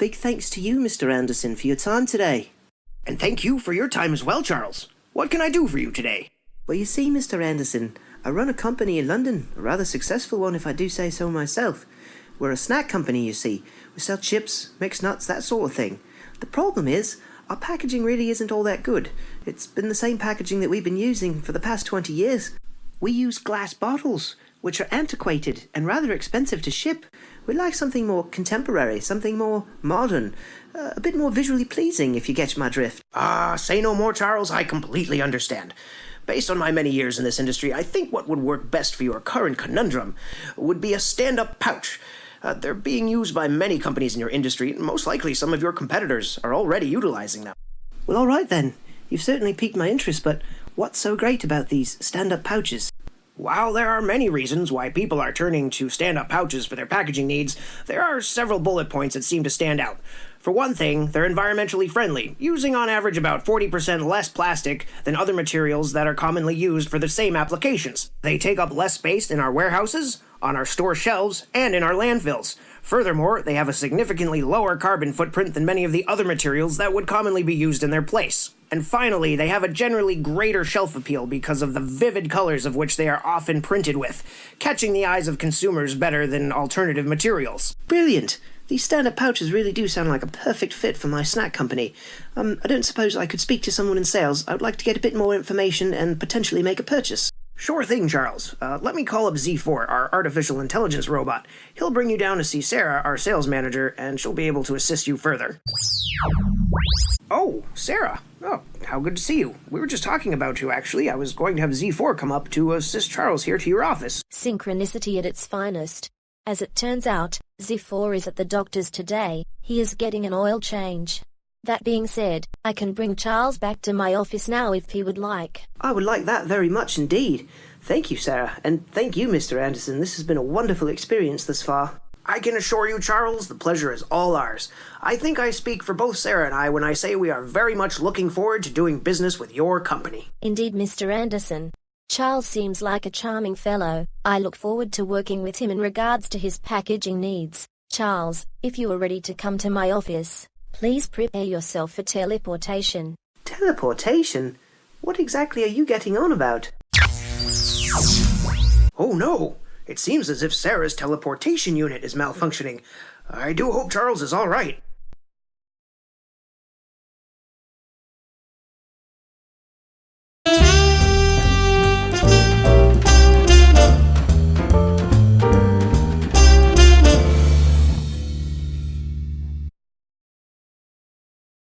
big thanks to you, Mr. Anderson, for your time today. And thank you for your time as well, Charles. What can I do for you today? Well, you see, Mr. Anderson, I run a company in London, a rather successful one if I do say so myself. We're a snack company, you see. We sell chips, mixed nuts, that sort of thing. The problem is, our packaging really isn't all that good. It's been the same packaging that we've been using for the past 20 years. We use glass bottles, which are antiquated and rather expensive to ship. We'd like something more contemporary, something more modern, a bit more visually pleasing, if you catch my drift. Say no more, Charles. I completely understand. Based on my many years in this industry, I think what would work best for your current conundrum would be a stand-up pouch. They're being used by many companies in your industry, and most likely some of your competitors are already utilizing them. Well, all right then. You've certainly piqued my interest, but what's so great about these stand-up pouches? While there are many reasons why people are turning to stand-up pouches for their packaging needs, there are several bullet points that seem to stand out. For one thing, they're environmentally friendly, using on average about 40% less plastic than other materials that are commonly used for the same applications. They take up less space in our warehouses, on our store shelves, and in our landfills. Furthermore, they have a significantly lower carbon footprint than many of the other materials that would commonly be used in their place. And finally, they have a generally greater shelf appeal because of the vivid colors of which they are often printed with, catching the eyes of consumers better than alternative materials. Brilliant! These stand-up pouches really do sound like a perfect fit for my snack company. I don't suppose I could speak to someone in sales. I would like to get a bit more information and potentially make a purchase. Sure thing, Charles. Let me call up Z4, our artificial intelligence robot. He'll bring you down to see Sarah, our sales manager, and she'll be able to assist you further. Oh, Sarah. Oh, how good to see you. We were just talking about you, actually. I was going to have Z4 come up to assist Charles here to your office. Synchronicity at its finest. As it turns out, Z4 is at the doctor's today. He is getting an oil change. That being said, I can bring Charles back to my office now if he would like. I would like that very much indeed. Thank you, Sarah, and thank you, Mr. Anderson. This has been a wonderful experience thus far. I can assure you, Charles, the pleasure is all ours. I think I speak for both Sarah and I when I say we are very much looking forward to doing business with your company. Indeed, Mr. Anderson. Charles seems like a charming fellow. I look forward to working with him in regards to his packaging needs. Charles, if you are ready to come to my office, please prepare yourself for teleportation. Teleportation? What exactly are you getting on about? Oh no! It seems as if Sarah's teleportation unit is malfunctioning. I do hope Charles is all right.